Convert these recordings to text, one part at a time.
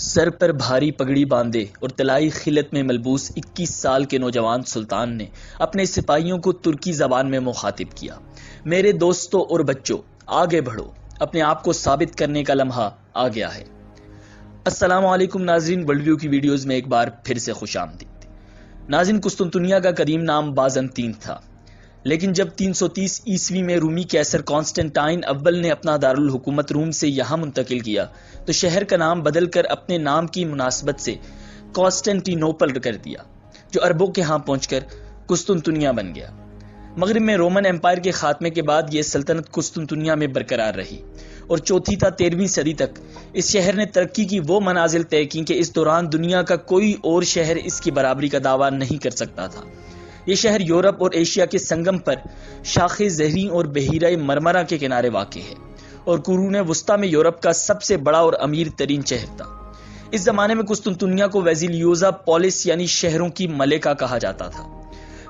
سر پر بھاری پگڑی باندھے اور طلائی خلعت میں ملبوس 21 سال کے نوجوان سلطان نے اپنے سپاہیوں کو ترکی زبان میں مخاطب کیا۔ میرے دوستوں اور بچوں، آگے بڑھو، اپنے آپ کو ثابت کرنے کا لمحہ آ گیا ہے۔ السلام علیکم ناظرین، ورلڈ ویو کی ویڈیوز میں ایک بار پھر سے خوش آمدید۔ ناظرین، قسطنطنیہ کا قدیم نام بازنطین تھا، لیکن جب 330 عیسوی میں رومی کیسر کانسٹنٹائن اول نے اپنا دارالحکومت روم سے یہاں منتقل کیا تو شہر کا نام بدل کر اپنے نام کی مناسبت سے کانسٹنٹینوپل کر دیا، جو عربوں کے ہاں پہنچ کر قسطنطنیہ بن گیا۔ مغرب میں رومن امپائر کے خاتمے کے بعد یہ سلطنت قسطنطنیہ میں برقرار رہی اور چوتھی تا 13ویں صدی تک اس شہر نے ترقی کی وہ منازل طے کی کہ اس دوران دنیا کا کوئی اور شہر اس کی برابری کا دعویٰ نہیں کر سکتا تھا۔ یہ شہر یورپ اور ایشیا کے سنگم پر شاخ زہریں اور بحیرہ مرمرا کے کنارے واقع ہے اور قرون وسطیٰ میں یورپ کا سب سے بڑا اور امیر ترین شہر تھا۔ اس زمانے میں قسطنطنیہ کو ویزیلیوزا پولس یعنی شہروں کی ملکہ کہا جاتا تھا۔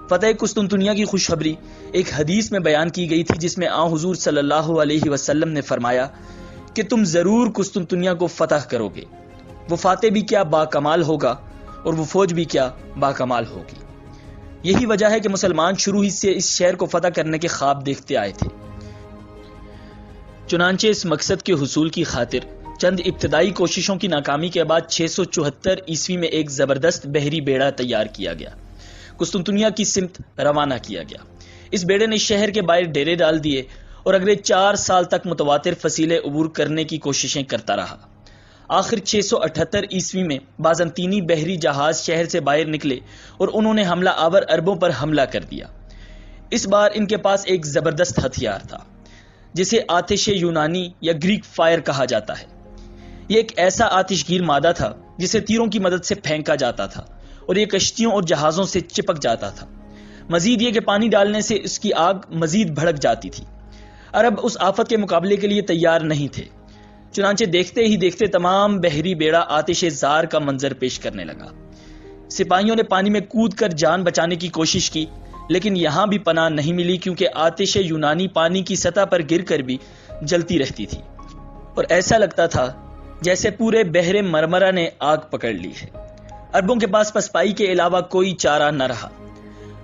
فتح قسطنطنیہ کی خوشخبری ایک حدیث میں بیان کی گئی تھی، جس میں حضور صلی اللہ علیہ وسلم نے فرمایا کہ تم ضرور قسطنطنیہ کو فتح کرو گے۔ وہ فاتح بھی کیا باکمال ہوگا اور وہ فوج بھی کیا باکمال ہوگی۔ یہی وجہ ہے کہ مسلمان شروع ہی سے اس شہر کو فتح کرنے کے خواب دیکھتے آئے تھے۔ چنانچہ اس مقصد کے حصول کی خاطر چند ابتدائی کوششوں کی ناکامی کے بعد 674 عیسوی میں ایک زبردست بحری بیڑا تیار کیا گیا، قسطنطنیہ کی سمت روانہ کیا گیا۔ اس بیڑے نے شہر کے باہر ڈیرے ڈال دیے اور اگلے 4 سال تک متواتر فصیلیں عبور کرنے کی کوششیں کرتا رہا۔ آخر 678 عیسوی میں بازنطینی بحری جہاز شہر سے باہر نکلے اور انہوں نے حملہ آور عربوں پر حملہ کر دیا۔ اس بار ان کے پاس ایک زبردست ہتھیار تھا جسے آتش یونانی یا گریک فائر کہا جاتا ہے۔ یہ ایک ایسا آتش گیر مادہ تھا جسے تیروں کی مدد سے پھینکا جاتا تھا اور یہ کشتیوں اور جہازوں سے چپک جاتا تھا۔ مزید یہ کہ پانی ڈالنے سے اس کی آگ مزید بھڑک جاتی تھی۔ عرب اس آفت کے مقابلے کے لیے تیار نہیں تھے، چنانچہ دیکھتے ہی دیکھتے تمام بحری بیڑا آتش زار کا منظر پیش کرنے لگا۔ سپاہیوں نے پانی میں کود کر جان بچانے کی کوشش کی، لیکن یہاں بھی پناہ نہیں ملی، کیونکہ آتش یونانی پانی کی سطح پر گر کر بھی جلتی رہتی تھی اور ایسا لگتا تھا جیسے پورے بحر مرمرا نے آگ پکڑ لی ہے۔ عربوں کے پاس پسپائی کے علاوہ کوئی چارہ نہ رہا۔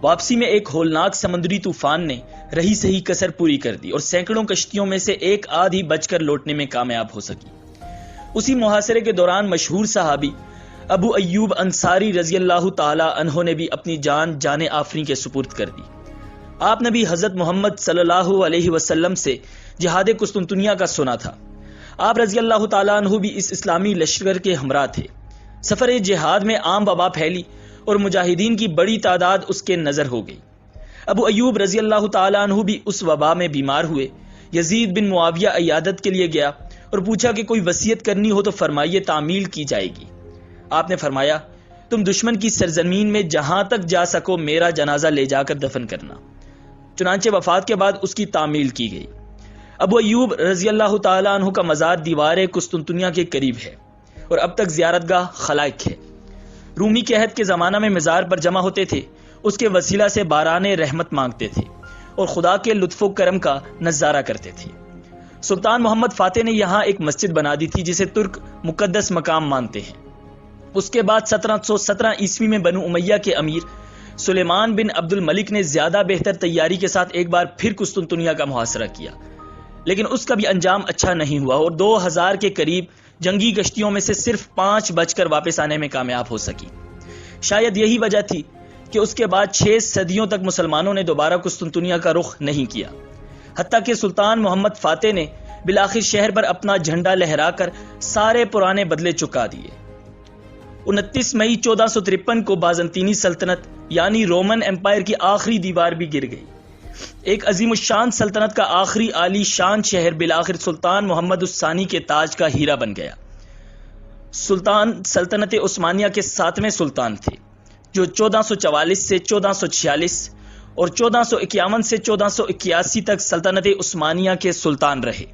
واپسی میں ایک ہولناک سمندری طوفان نے رہی سہی کسر پوری کر دی اور سینکڑوں کشتیوں میں سے ایک آدھ ہی بچ کر لوٹنے میں کامیاب ہو سکی۔ اسی محاصرے کے دوران مشہور صحابی ابو ایوب انصاری رضی اللہ تعالی عنہ نے بھی اپنی جان آفریں کے سپرد کر دی۔ آپ نے بھی حضرت محمد صلی اللہ علیہ وسلم سے جہاد قسطنطنیہ کا سنا تھا۔ آپ رضی اللہ تعالی عنہ بھی اس اسلامی لشکر کے ہمراہ تھے۔ سفر جہاد میں عام وبا پھیلی اور مجاہدین کی بڑی تعداد اس کے نظر ہو گئی۔ ابو ایوب رضی اللہ تعالی عنہ بھی اس وبا میں بیمار ہوئے۔ یزید بن معاویہ عیادت کے لیے گیا اور پوچھا کہ کوئی وصیت کرنی ہو تو فرمائیے، تعمیل کی جائے گی۔ آپ نے فرمایا، تم دشمن کی سرزمین میں جہاں تک جا سکو میرا جنازہ لے جا کر دفن کرنا۔ چنانچہ وفات کے بعد اس کی تعمیل کی گئی۔ ابو ایوب رضی اللہ تعالی عنہ کا مزار دیوار قسطنطنیہ کے قریب ہے اور اب تک زیارت گاہ خلائق ہے۔ رومی کے عہد کے زمانہ میں مزار پر جمع ہوتے تھے، اس کے وسیلہ سے باران رحمت مانگتے تھے اور خدا کے لطف و کرم کا نظارہ کرتے تھے۔ سلطان محمد فاتح نے یہاں ایک مسجد بنا دی تھی جسے ترک مقدس مقام مانتے ہیں۔ اس کے بعد 1717 عیسوی میں بنو امیہ کے امیر سلیمان بن عبد الملک نے زیادہ بہتر تیاری کے ساتھ ایک بار پھر قسطنطنیہ کا محاصرہ کیا، لیکن اس کا بھی انجام اچھا نہیں ہوا اور 2000 کے قریب جنگی کشتیوں میں سے صرف 5 بچ کر واپس آنے میں کامیاب ہو سکی۔ شاید یہی وجہ تھی کہ اس کے بعد 6 صدیوں تک مسلمانوں نے دوبارہ قسطنطنیہ کا رخ نہیں کیا، حتیٰ کہ سلطان محمد فاتح نے بالآخر شہر پر اپنا جھنڈا لہرا کر سارے پرانے بدلے چکا دیے۔ 29 مئی 1453 کو بازنطینی سلطنت یعنی رومن امپائر کی آخری دیوار بھی گر گئی۔ ایک عظیم الشان سلطنت کا آخری عالی شان شہر بالآخر سلطان محمد الثانی کے تاج کا ہیرا بن گیا۔ سلطان سلطنت عثمانیہ کے 7ویں سلطان تھے، جو 1444 سے 1446 اور 1451 سے 1481 تک سلطنت عثمانیہ کے سلطان رہے۔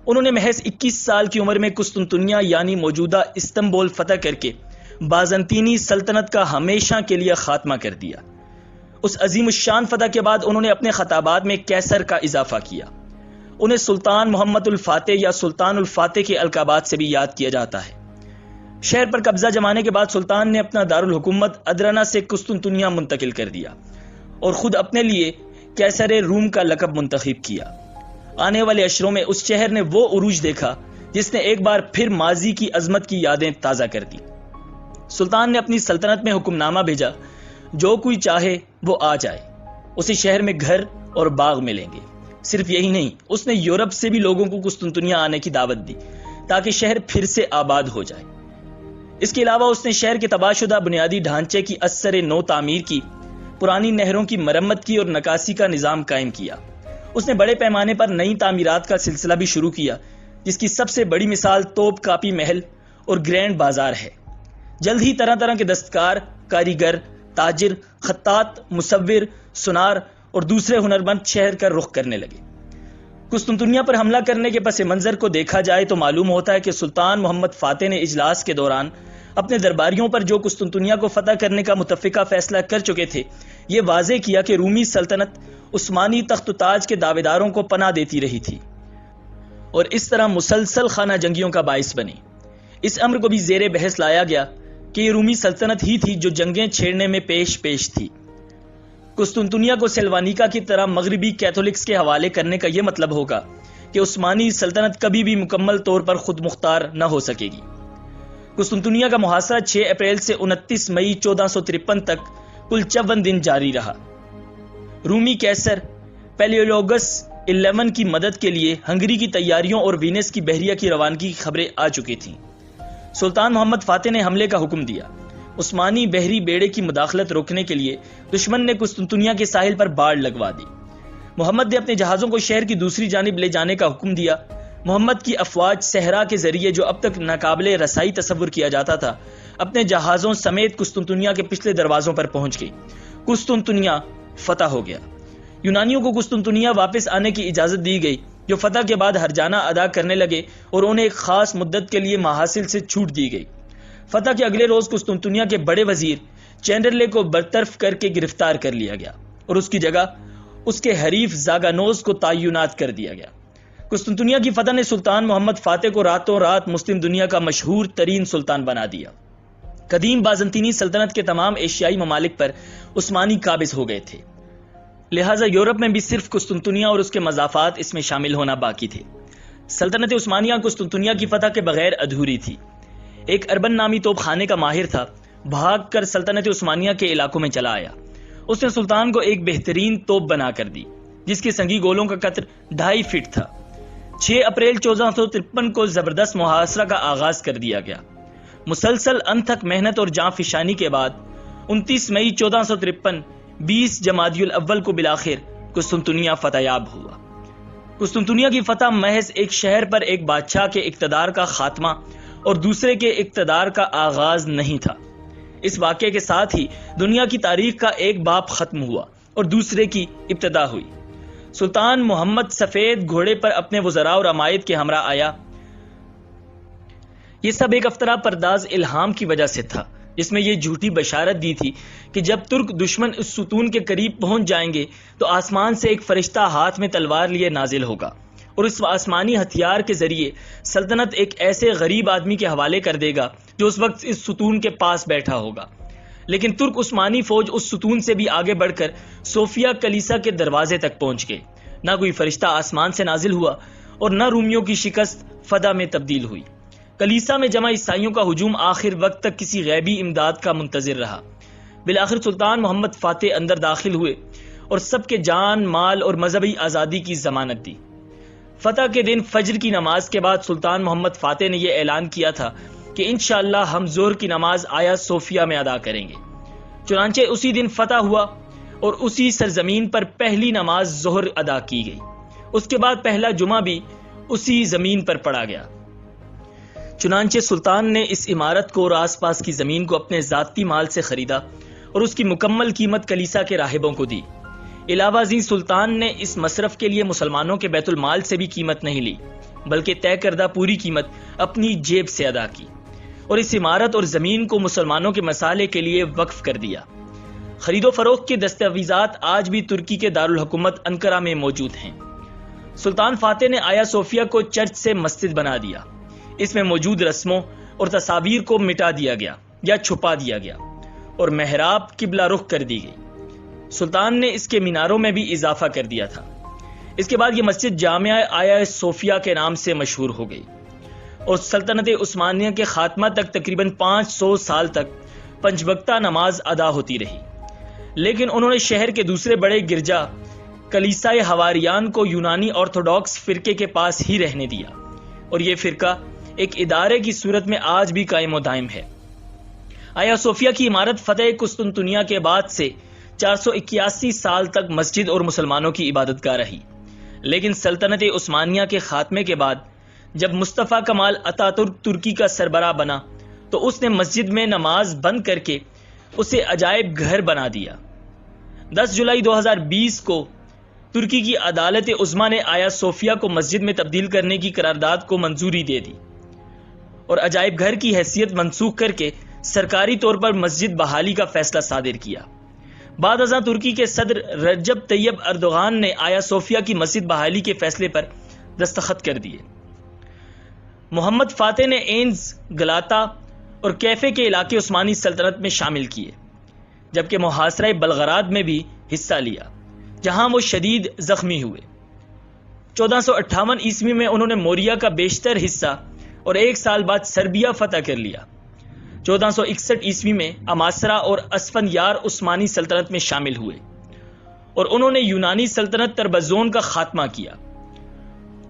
انہوں نے محض 21 سال کی عمر میں قسطنطنیہ یعنی موجودہ استنبول فتح کر کے بازنطینی سلطنت کا ہمیشہ کے لیے خاتمہ کر دیا۔ اس عظیم الشان فتح کے بعد انہوں نے اپنے خطابات میں کیسر کا اضافہ کیا۔ انہیں سلطان محمد الفاتح یا سلطان الفاتح کے القابات سے بھی یاد کیا جاتا ہے۔ شہر پر قبضہ جمانے کے بعد سلطان نے اپنا دارالحکومت ادرنا سے قسطنطنیہ منتقل کر دیا اور خود اپنے لیے قیصر روم کا لقب منتخب کیا۔ آنے والے اشروں میں اس شہر نے وہ عروج دیکھا جس نے ایک بار پھر ماضی کی عظمت کی یادیں تازہ کر دی۔ سلطان نے اپنی سلطنت میں حکم نامہ بھیجا، جو کوئی چاہے وہ آ جائے، اسے شہر میں گھر اور باغ ملیں گے۔ صرف یہی نہیں، اس نے یورپ سے بھی لوگوں کو قسطنطنیہ آنے کی دعوت دی تاکہ شہر پھر سے آباد ہو جائے۔ اس کے علاوہ اس نے شہر کے تباہ شدہ بنیادی ڈھانچے کی اثر نو تعمیر کی، پرانی نہروں کی مرمت کی اور نکاسی کا نظام قائم کیا۔ اس نے بڑے پیمانے پر نئی تعمیرات کا سلسلہ بھی شروع کیا، جس کی سب سے بڑی مثال توپ کاپی محل اور گرینڈ بازار ہے۔ جلد ہی طرح طرح کے دستکار، کاریگر، تاجر، خطاط، مصور، سنار اور دوسرے ہنرمند شہر کا رخ کرنے لگے۔ قسطنطنیہ پر حملہ کرنے کے پس منظر کو دیکھا جائے تو معلوم ہوتا ہے کہ سلطان محمد فاتح نے اجلاس کے دوران اپنے درباریوں پر جو قسطنطنیہ کو فتح کرنے کا متفقہ فیصلہ کر چکے تھے، یہ واضح کیا کہ رومی سلطنت عثمانی تخت و تاج کے دعویداروں کو پناہ دیتی رہی تھی اور اس طرح مسلسل خانہ جنگیوں کا باعث بنی۔ اس امر کو بھی زیر بحث لایا گیا کہ یہ رومی سلطنت ہی تھی جو جنگیں چھیڑنے میں پیش تھی۔ قسطنطنیہ کو سلوانیکا کی طرح مغربی کیتھولکس کے حوالے کرنے کا یہ مطلب ہوگا کہ عثمانی سلطنت کبھی بھی مکمل طور پر خود مختار نہ ہو سکے گی۔ قسطنطنیہ کا محاصرہ 6 اپریل سے 29 مئی 1453 تک کل 54 دن جاری رہا۔ رومی قیصر پیلیولوگس 11 کی مدد کے لیے ہنگری کی تیاریوں اور وینس کی بحریہ کی روانگی کی خبریں آ چکی تھیں۔ سلطان محمد فاتح نے حملے کا حکم دیا۔ عثمانی بحری بیڑے کی مداخلت روکنے کے لیے دشمن نے قسطنطنیہ کے ساحل پر باڑ لگوا دی۔ محمد نے اپنے جہازوں کو شہر کی دوسری جانب لے جانے کا حکم دیا۔ محمد کی افواج صحرا کے ذریعے، جو اب تک ناقابل رسائی تصور کیا جاتا تھا، اپنے جہازوں سمیت قسطنطنیہ کے پچھلے دروازوں پر پہنچ گئی۔ قسطنطنیہ فتح ہو گیا۔ یونانیوں کو قسطنطنیہ واپس آنے کی اجازت دی گئی، جو فتح کے بعد ہرجانہ ادا کرنے لگے اور انہیں ایک خاص مدت کے لیے محاصل سے چھوٹ دی گئی۔ فتح کے اگلے روز قسطنطنیہ کے بڑے وزیر چینڈرلے کو برطرف کر کے گرفتار کر لیا گیا اور اس کی جگہ اس کے حریف زاگانوس کو تعینات کر دیا گیا۔ قسطنطنیہ کی فتح نے سلطان محمد فاتح کو راتوں رات مسلم دنیا کا مشہور ترین سلطان بنا دیا۔ قدیم بازنطینی سلطنت کے تمام ایشیائی ممالک پر عثمانی قابض ہو گئے تھے، لہٰذا یورپ میں بھی صرف قسطنطنیہ اور اس کے مضافات اس میں شامل ہونا باقی تھے۔ سلطنت عثمانیہ قسطنطنیہ کی فتح کے بغیر ادھوری تھی۔ ایک اربن نامی توپ خانے کا ماہر تھا، بھاگ کر سلطنت عثمانیہ کے علاقوں میں چلا آیا۔ اس نے سلطان کو ایک بہترین توپ بنا کر دی، جس کے سنگی گولوں کا قطر 2.5 فٹ تھا۔ 6 اپریل 1453 کو زبردست محاصرہ کا آغاز کر دیا گیا۔ مسلسل انتھک محنت اور جاں فشانی کے بعد 29 مئی 1453 20 جمادی الاول کو بالآخر قسطنطنیہ فتح یاب ہوا۔ قسطنطنیہ کی فتح محض ایک شہر پر ایک بادشاہ کے اقتدار کا خاتمہ اور دوسرے کے اقتدار کا آغاز نہیں تھا۔ اس واقعے کے ساتھ ہی دنیا کی تاریخ کا ایک باب ختم ہوا اور دوسرے کی ابتدا ہوئی۔ سلطان محمد سفید گھوڑے پر اپنے وزراء اور عمائد کے ہمراہ آیا۔ یہ سب ایک افطرا پرداز الہام کی وجہ سے تھا، جس میں یہ جھوٹی بشارت دی تھی کہ جب ترک دشمن اس ستون کے قریب پہنچ جائیں گے تو آسمان سے ایک فرشتہ ہاتھ میں تلوار لیے نازل ہوگا اور اس آسمانی ہتھیار کے ذریعے سلطنت ایک ایسے غریب آدمی کے حوالے کر دے گا جو اس وقت اس ستون کے پاس بیٹھا ہوگا۔ لیکن ترک عثمانی فوج اس ستون سے بھی آگے بڑھ کر صوفیہ کلیسا کے دروازے تک پہنچ گئے۔ نہ کوئی فرشتہ آسمان سے نازل ہوا اور نہ رومیوں کی شکست فتح میں تبدیل ہوئی۔ کلیسا میں جمع عیسائیوں کا ہجوم آخر وقت تک کسی غیبی امداد کا منتظر رہا۔ بالآخر سلطان محمد فاتح اندر داخل ہوئے اور سب کے جان، مال اور مذہبی آزادی کی ضمانت دی۔ فتح کے دن فجر کی نماز کے بعد سلطان محمد فاتح نے یہ اعلان کیا تھا کہ انشاءاللہ ہم ظہر کی نماز آیا صوفیہ میں ادا کریں گے۔ چنانچہ اسی دن فتح ہوا اور اسی سرزمین پر پہلی نماز ظہر ادا کی گئی۔ اس کے بعد پہلا جمعہ بھی اسی زمین پر پڑھا گیا۔ چنانچہ سلطان نے اس عمارت کو اور آس پاس کی زمین کو اپنے ذاتی مال سے خریدا اور اس کی مکمل قیمت کلیسا کے راہبوں کو دی۔ علاوہ ازیں سلطان نے اس مصرف کے لیے مسلمانوں کے بیت المال سے بھی قیمت نہیں لی، بلکہ طے کردہ پوری قیمت اپنی جیب سے ادا کی اور اس عمارت اور زمین کو مسلمانوں کے مسالے کے لیے وقف کر دیا۔ خرید و فروخت کے دستاویزات آج بھی ترکی کے دارالحکومت انقرہ میں موجود ہیں۔ سلطان فاتح نے آیا صوفیہ کو چرچ سے مسجد بنا دیا۔ اس میں موجود رسموں اور تصاویر کو مٹا دیا گیا یا چھپا دیا گیا اور محراب قبلہ رخ کر دی گئی۔ سلطان نے اس کے میناروں میں بھی اضافہ کر دیا تھا۔ اس کے بعد یہ مسجد جامعہ آیا صوفیہ کے نام سے مشہور ہو گئی اور سلطنت عثمانیہ کے خاتمہ تک تقریباً 500 سال تک پنج وقتہ نماز ادا ہوتی رہی، لیکن انہوں نے شہر کے دوسرے بڑے گرجا کلیسائے حواریان کو یونانی آرتھوڈاکس فرقے کے پاس ہی رہنے دیا اور یہ فرقہ ایک ادارے کی صورت میں آج بھی قائم و دائم ہے۔ آیا صوفیہ کی عمارت فتح قسطنطنیہ کے بعد سے 481 سال تک مسجد اور مسلمانوں کی عبادت گاہ رہی، لیکن سلطنت عثمانیہ کے خاتمے کے بعد جب مصطفیٰ کمال اتاترک ترکی کا سربراہ بنا تو اس نے مسجد میں نماز بند کر کے اسے عجائب گھر بنا دیا۔ 10 جولائی 2020 کو ترکی کی عدالت عظمیٰ نے آیا صوفیہ کو مسجد میں تبدیل کرنے کی قرارداد کو منظوری دے دی اور عجائب گھر کی حیثیت منسوخ کر کے سرکاری طور پر مسجد بحالی کا فیصلہ صادر کیا۔ بعد ازاں ترکی کے صدر رجب طیب اردوغان نے آیا صوفیہ کی مسجد بحالی کے فیصلے پر دستخط کر دیے۔ محمد فاتح نے اینز، گلاتا اور کیفے کے علاقے عثمانی سلطنت میں شامل کیے، جبکہ محاصرہ بلغراد میں بھی حصہ لیا جہاں وہ شدید زخمی ہوئے۔ 1458 عیسوی میں انہوں نے موریا کا بیشتر حصہ اور ایک سال بعد سربیا فتح کر لیا۔ 1461 عیسوی میں اماسرا اور اسفندیار عثمانی سلطنت میں شامل ہوئے اور انہوں نے یونانی سلطنت تربزون کا خاتمہ کیا۔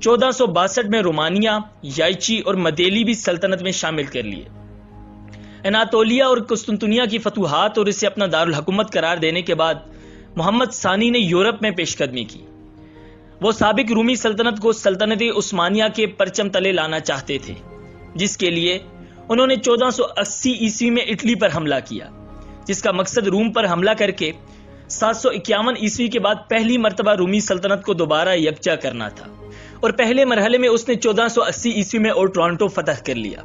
1462 میں رومانیہ، یائچی اور مدیلی بھی سلطنت میں شامل کر لیے۔ اناطولیہ اور قسطنطنیہ کی فتوحات اور اسے اپنا دارالحکومت قرار دینے کے بعد محمد ثانی نے یورپ میں پیش قدمی کی۔ وہ سابق رومی سلطنت کو سلطنت عثمانیہ کے پرچم تلے لانا چاہتے تھے، جس کے لیے انہوں نے 1480 عیسوی میں اٹلی پر حملہ کیا، جس کا مقصد روم پر حملہ کر کے 751 عیسوی کے بعد پہلی مرتبہ رومی سلطنت کو دوبارہ یکجا کرنا تھا، اور پہلے مرحلے میں اس نے 1480 عیسوی میں اور ٹورانٹو فتح کر لیا،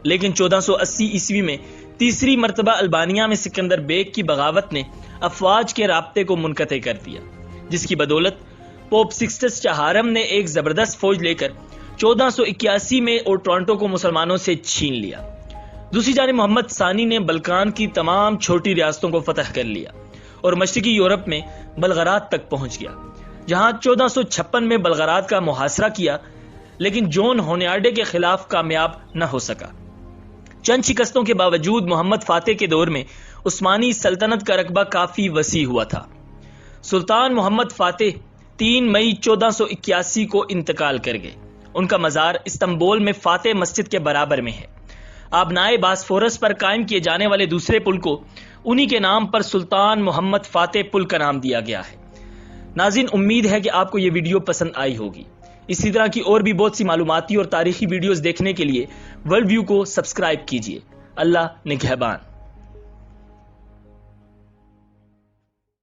لیکن 1480 عیسوی میں تیسری مرتبہ البانیہ میں سکندر بیگ کی بغاوت نے افواج کے رابطے کو منقطع کر دیا، جس کی بدولت پوپ سکسٹس چہارم نے ایک زبردست فوج لے کر 1481 میں اور ٹورانٹو کو مسلمانوں سے چھین لیا۔ دوسری جانب محمد ثانی نے بلکان کی تمام چھوٹی ریاستوں کو فتح کر لیا اور مشرقی یورپ میں بلغراد تک پہنچ گیا، جہاں 1456 میں بلغراد کا محاصرہ کیا، لیکن جون ہونیارڈے کے خلاف کامیاب نہ ہو سکا۔ چند شکستوں کے باوجود محمد فاتح کے دور میں عثمانی سلطنت کا رقبہ کافی وسیع ہوا تھا۔ سلطان محمد فاتح 3 مئی 1481 کو انتقال کر گئے۔ ان کا مزار استنبول میں فاتح مسجد کے برابر میں ہے۔ آبنائے باسفورس پر قائم کیے جانے والے دوسرے پل کو انہی کے نام پر سلطان محمد فاتح پل کا نام دیا گیا ہے۔ ناظرین، امید ہے کہ آپ کو یہ ویڈیو پسند آئی ہوگی۔ اسی طرح کی اور بھی بہت سی معلوماتی اور تاریخی ویڈیوز دیکھنے کے لیے ورلڈ ویو کو سبسکرائب کیجیے۔ اللہ نگہبان۔